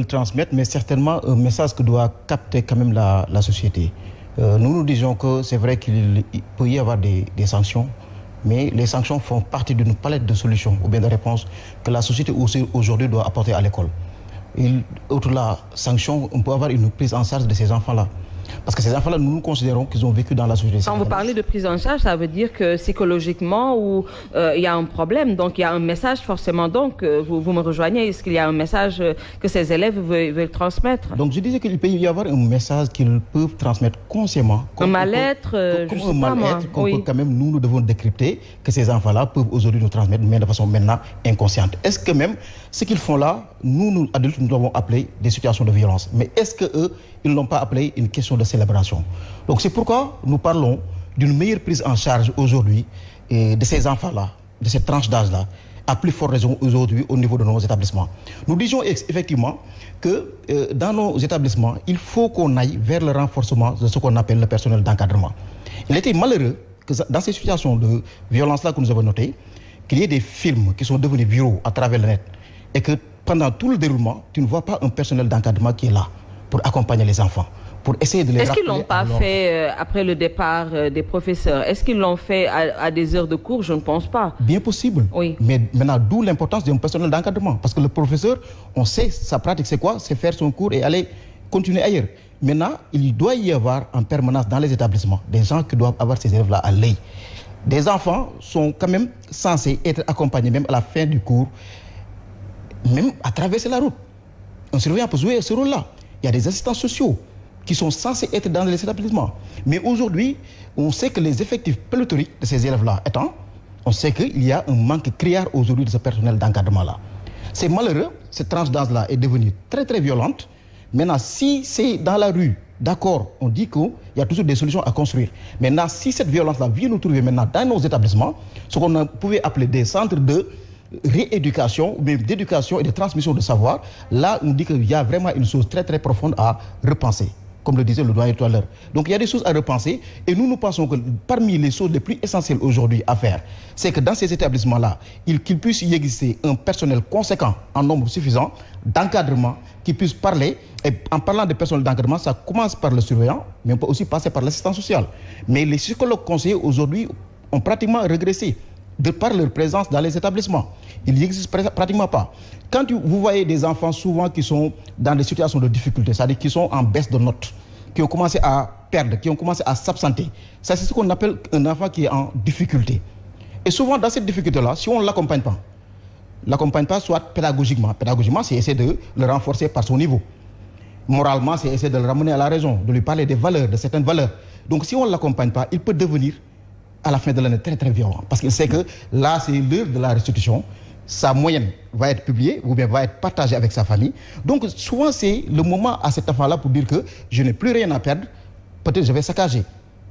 transmettre, mais certainement un message que doit capter quand même la société. Nous disons que c'est vrai qu'il peut y avoir des sanctions, mais les sanctions font partie d'une palette de solutions ou bien de réponses que la société aujourd'hui doit apporter à l'école. Outre la sanction, on peut avoir une prise en charge de ces enfants-là. Parce que ces enfants-là, nous considérons qu'ils ont vécu dans la société. Quand vous parlez de prise en charge, ça veut dire que psychologiquement, il y a un problème. Donc, il y a un message forcément. Donc, vous me rejoignez. Est-ce qu'il y a un message que ces élèves veulent transmettre? Donc, je disais qu'il peut y avoir un message qu'ils peuvent transmettre consciemment. Un mal-être, comme un mal-être qu'on peut quand même, nous devons décrypter que ces enfants-là peuvent aujourd'hui nous transmettre, mais de façon maintenant inconsciente. Est-ce que même ce qu'ils font là, nous adultes, nous l'avons appelé des situations de violence. Mais est-ce qu'eux, ils ne l'ont pas appelé une question de célébration? Donc c'est pourquoi nous parlons d'une meilleure prise en charge aujourd'hui de ces enfants-là, de cette tranche d'âge-là, à plus forte raison aujourd'hui au niveau de nos établissements. Nous disons effectivement que dans nos établissements, il faut qu'on aille vers le renforcement de ce qu'on appelle le personnel d'encadrement. Il était malheureux que dans ces situations de violence-là que nous avons notées, qu'il y ait des films qui sont devenus viraux à travers le net et que pendant tout le déroulement, tu ne vois pas un personnel d'encadrement qui est là pour accompagner les enfants, pour essayer de les rappeler. Est-ce qu'ils ne l'ont pas fait après le départ des professeurs? Est-ce qu'ils l'ont fait à des heures de cours? Je ne pense pas. Bien possible. Oui. Mais maintenant, d'où l'importance d'un personnel d'encadrement. Parce que le professeur, on sait, sa pratique, c'est quoi? C'est faire son cours et aller continuer ailleurs. Maintenant, il doit y avoir en permanence dans les établissements des gens qui doivent avoir ces élèves-là à l'œil. Des enfants sont quand même censés être accompagnés même à la fin du cours, même à traverser la route. Un surveillant peut jouer ce rôle-là. Il y a des assistants sociaux qui sont censés être dans les établissements. Mais aujourd'hui, on sait que les effectifs pléthoriques de ces élèves-là étant, on sait qu'il y a un manque criard aujourd'hui de ce personnel d'encadrement-là. C'est malheureux, cette tranche d'âge-là est devenue très très violente. Maintenant, si c'est dans la rue, d'accord, on dit qu'il y a toujours des solutions à construire. Maintenant, si cette violence-là vient nous trouver maintenant dans nos établissements, ce qu'on pouvait appeler des centres de rééducation, ou même d'éducation et de transmission de savoir, là on dit qu'il y a vraiment une chose très très profonde à repenser, comme le disait le doyen tout à l'heure. Donc il y a des choses à repenser et nous pensons que parmi les choses les plus essentielles aujourd'hui à faire, c'est que dans ces établissements-là, qu'il puisse y exister un personnel conséquent en nombre suffisant d'encadrement qui puisse parler. Et en parlant de personnel d'encadrement, ça commence par le surveillant, mais on peut aussi passer par l'assistant social. Mais les psychologues conseillers aujourd'hui ont pratiquement régressé de par leur présence dans les établissements. Il n'existe pratiquement pas. Quand vous voyez des enfants souvent qui sont dans des situations de difficulté, c'est-à-dire qui sont en baisse de notes, qui ont commencé à perdre, qui ont commencé à s'absenter, ça c'est ce qu'on appelle un enfant qui est en difficulté. Et souvent dans cette difficulté-là, si on ne l'accompagne pas soit pédagogiquement, c'est essayer de le renforcer par son niveau. Moralement, c'est essayer de le ramener à la raison, de lui parler des valeurs, de certaines valeurs. Donc si on ne l'accompagne pas, il peut devenir à la fin de l'année très très violent. Parce qu'il sait que là, c'est l'heure de la restitution. Sa moyenne va être publiée ou bien va être partagée avec sa famille. Donc souvent, c'est le moment à cet enfant-là pour dire que je n'ai plus rien à perdre. Peut-être je vais saccager.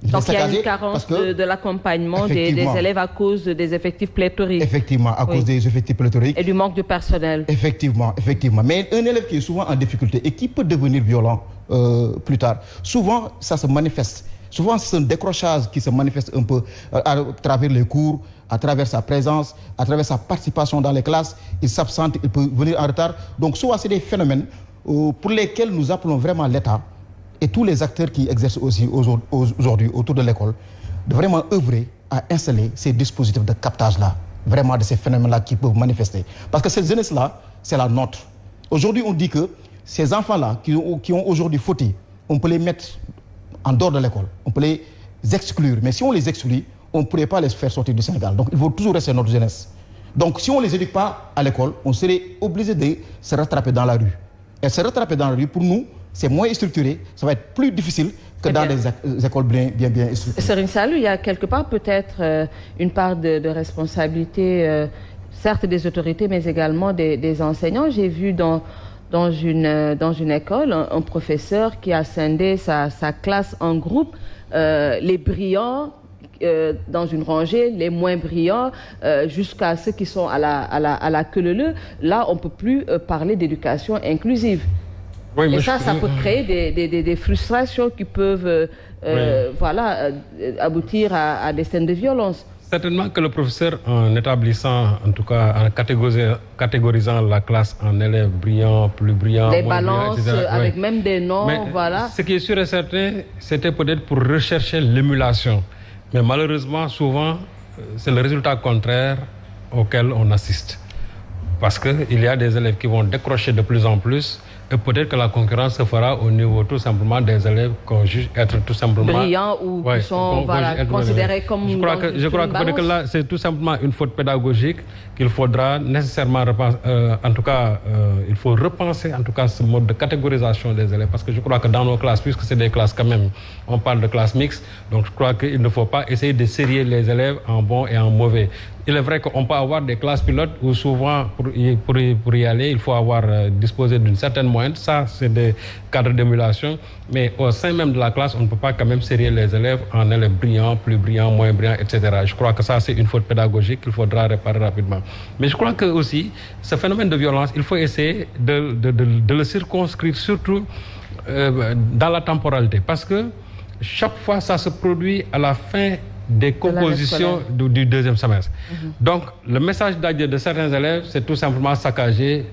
Donc il y a une carence de l'accompagnement des élèves à cause des effectifs pléthoriques. Effectivement, à cause des effectifs pléthoriques. Et du manque de personnel. Effectivement. Mais un élève qui est souvent en difficulté et qui peut devenir violent plus tard, souvent ça se manifeste. Souvent, c'est un décrochage qui se manifeste un peu à travers les cours, à travers sa présence, à travers sa participation dans les classes. Il s'absente, il peut venir en retard. Donc, souvent, c'est des phénomènes pour lesquels nous appelons vraiment l'État et tous les acteurs qui exercent aussi aujourd'hui autour de l'école de vraiment œuvrer à installer ces dispositifs de captage-là, vraiment de ces phénomènes-là qui peuvent manifester. Parce que cette jeunesse-là, c'est la nôtre. Aujourd'hui, on dit que ces enfants-là qui ont aujourd'hui fauté, on peut les mettre en dehors de l'école. On peut les exclure. Mais si on les exclut, on ne pourrait pas les faire sortir du Sénégal. Donc il faut toujours rester notre jeunesse. Donc si on ne les éduque pas à l'école, on serait obligé de se rattraper dans la rue. Et se rattraper dans la rue, pour nous, c'est moins structuré. Ça va être plus difficile que dans des écoles bien structurées. Serigne Saliou, il y a quelque part peut-être une part de responsabilité, certes des autorités, mais également des enseignants. J'ai vu dans une école, un professeur qui a scindé sa classe en groupe, les brillants dans une rangée, les moins brillants, jusqu'à ceux qui sont à la queue leu. Là, on ne peut plus parler d'éducation inclusive. Oui, et ça peut créer des frustrations qui peuvent aboutir à des scènes de violence. Certainement que le professeur, en établissant, en tout cas, en catégorisant la classe en élèves brillants, plus brillants, les moins balances brillants, etc. avec même des noms, Mais voilà. Ce qui est sûr et certain, c'était peut-être pour rechercher l'émulation. Mais malheureusement, souvent, c'est le résultat contraire auquel on assiste. Parce qu'il y a des élèves qui vont décrocher de plus en plus et peut-être que la concurrence se fera au niveau tout simplement des élèves qu'on juge être tout simplement... brillants ou qui sont considérés comme... Je crois que là, c'est tout simplement une faute pédagogique qu'il faudra nécessairement repenser. En tout cas, il faut repenser en tout cas ce mode de catégorisation des élèves. Parce que je crois que dans nos classes, puisque c'est des classes quand même, on parle de classes mixtes, donc je crois qu'il ne faut pas essayer de sérier les élèves en bons et en mauvais. Il est vrai qu'on peut avoir des classes pilotes où souvent, pour y aller, il faut avoir disposé d'une certaine moyenne. Ça, c'est des cadres d'émulation. Mais au sein même de la classe, on ne peut pas quand même sérier les élèves en élèves brillants, plus brillants, moins brillants, etc. Je crois que ça, c'est une faute pédagogique qu'il faudra réparer rapidement. Mais je crois que aussi, ce phénomène de violence, il faut essayer de le circonscrire, surtout dans la temporalité. Parce que chaque fois, ça se produit à la fin des compositions du deuxième semestre. Donc, le message d'adieu de certains élèves, c'est tout simplement saccager,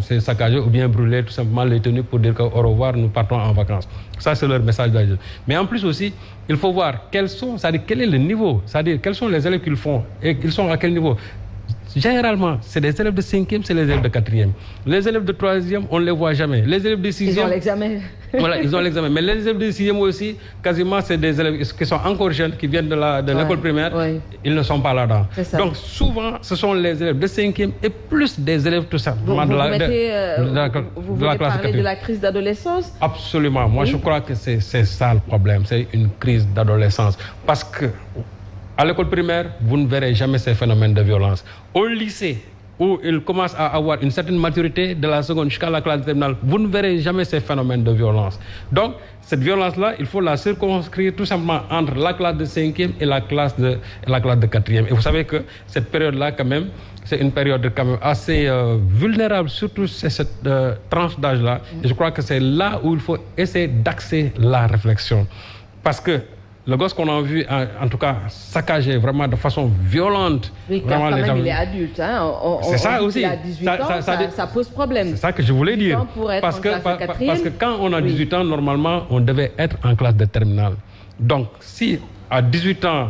c'est saccager ou bien brûler tout simplement les tenues pour dire qu'au revoir, nous partons en vacances. Ça, c'est leur message d'adieu. Mais en plus aussi, il faut voir quel est le niveau, c'est-à-dire quels sont les élèves qu'ils font et ils sont à quel niveau. Généralement, c'est des élèves de 5e, c'est les élèves de 4e. Les élèves de 3e, on ne les voit jamais. Les élèves de 6e... Ils ont l'examen. Voilà, ils ont l'examen. Mais les élèves de 6e aussi, quasiment, c'est des élèves qui sont encore jeunes, qui viennent de l'école primaire. Ouais. Ils ne sont pas là-dedans. Donc, souvent, ce sont les élèves de 5e et plus des élèves tout simplement de la classe parler de la crise d'adolescence? Absolument. Moi, je crois que c'est ça le problème. C'est une crise d'adolescence. Parce que... à l'école primaire, vous ne verrez jamais ces phénomènes de violence. Au lycée, où ils commencent à avoir une certaine maturité, de la seconde jusqu'à la classe terminale, vous ne verrez jamais ces phénomènes de violence. Donc, cette violence-là, il faut la circonscrire tout simplement entre la classe de 5e et la classe de 4e. Et vous savez que cette période-là, quand même, c'est une période quand même assez vulnérable, surtout cette tranche d'âge-là. Et je crois que c'est là où il faut essayer d'axer la réflexion. Parce que le gosse qu'on a vu, en tout cas, saccager vraiment de façon violente. Oui, car quand même, il est adulte. Hein. C'est ça aussi. Il a 18 ans, ça pose problème. C'est ça que je voulais dire. Parce que quand on a 18 ans, normalement, on devait être en classe de terminale. Donc, si à 18 ans,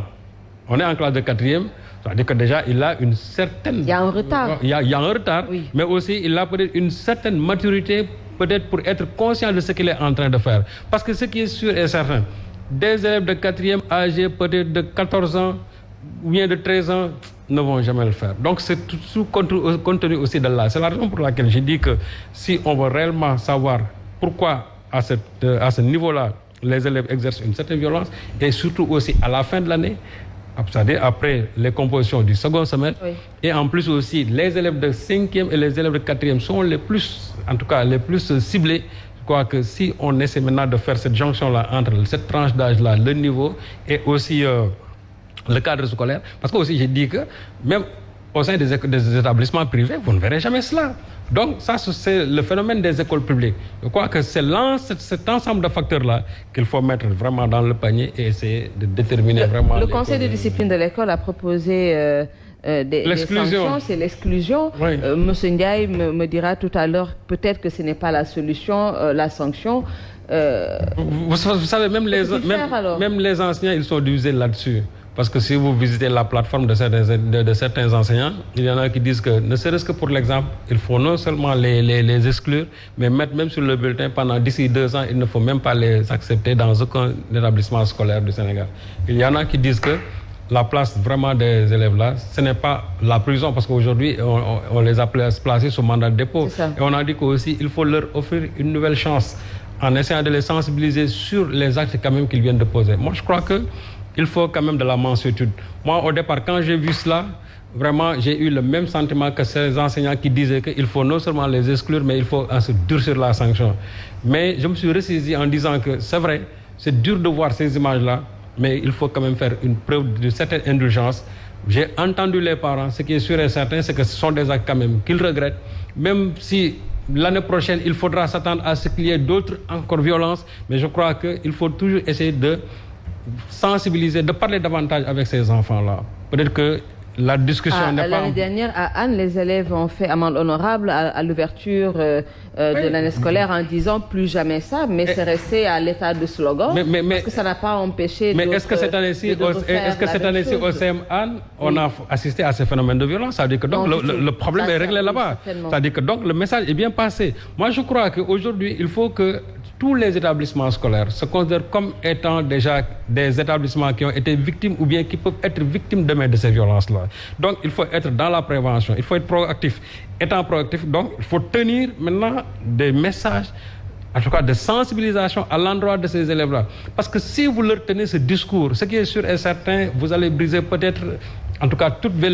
on est en classe de 4e, ça veut dire que déjà, il a une certaine... Il y a un retard. Il y a un retard, oui. Mais aussi, il a peut-être une certaine maturité, peut-être pour être conscient de ce qu'il est en train de faire. Parce que ce qui est sûr et certain, des élèves de 4e âgés peut-être de 14 ans ou bien de 13 ans ne vont jamais le faire. Donc c'est tout compte tenu aussi de là. C'est la raison pour laquelle je dis que si on veut réellement savoir pourquoi à ce niveau-là les élèves exercent une certaine violence et surtout aussi à la fin de l'année, c'est-à-dire après les compositions du second semestre, oui. Et en plus aussi les élèves de 5e et les élèves de 4e sont les plus, en tout cas les plus ciblés. Je crois que si on essaie maintenant de faire cette jonction-là entre cette tranche d'âge-là, le niveau et aussi le cadre scolaire, parce que aussi j'ai dit que même au sein des établissements privés, vous ne verrez jamais cela. Donc ça, c'est le phénomène des écoles publiques. Je crois que c'est cet ensemble de facteurs-là qu'il faut mettre vraiment dans le panier et essayer de déterminer vraiment... Le conseil de discipline de l'école a proposé... des sanctions, c'est l'exclusion. Oui. Monsieur Ndiaye me dira tout à l'heure, peut-être que ce n'est pas la solution, la sanction. Vous savez, même les enseignants, ils sont divisés là-dessus. Parce que si vous visitez la plateforme de certains enseignants, il y en a qui disent que, ne serait-ce que pour l'exemple, il faut non seulement les exclure, mais mettre même sur le bulletin pendant d'ici 2 ans, il ne faut même pas les accepter dans aucun établissement scolaire du Sénégal. Il y en a qui disent que la place vraiment des élèves là, ce n'est pas la prison, parce qu'aujourd'hui, on les a placés sous mandat de dépôt. Et on a dit qu'aussi, il faut leur offrir une nouvelle chance en essayant de les sensibiliser sur les actes quand même qu'ils viennent de poser. Moi, je crois qu'il faut quand même de la mansuétude. Moi, au départ, quand j'ai vu cela, vraiment, j'ai eu le même sentiment que ces enseignants qui disaient qu'il faut non seulement les exclure, mais il faut ensuite durcir la sanction. Mais je me suis ressaisi en disant que c'est vrai, c'est dur de voir ces images-là, mais il faut quand même faire une preuve de certaine indulgence. J'ai entendu les parents, ce qui est sûr et certain, c'est que ce sont des actes quand même qu'ils regrettent, même si l'année prochaine, il faudra s'attendre à ce qu'il y ait d'autres encore violences, mais je crois qu'il faut toujours essayer de sensibiliser, de parler davantage avec ces enfants-là. peut-être que la discussion n'est pas... L'année dernière, à Anne, les élèves ont fait amende honorable à l'ouverture de l'année scolaire en disant plus jamais ça, mais c'est resté à l'état de slogan, parce que ça n'a pas empêché mais est-ce que cette année-ci, au CM Anne, on a assisté à ces phénomènes de violence? Ça veut dire que donc le problème est réglé là-bas. C'est-à-dire que donc le message est bien passé. Moi, je crois qu'aujourd'hui, il faut que tous les établissements scolaires se considèrent comme étant déjà des établissements qui ont été victimes ou bien qui peuvent être victimes demain de ces violences-là. Donc, il faut être dans la prévention, il faut être proactif. Étant proactif, donc, il faut tenir maintenant des messages, en tout cas de sensibilisation à l'endroit de ces élèves-là. Parce que si vous leur tenez ce discours, ce qui est sûr et certain, vous allez briser peut-être, en tout cas, toute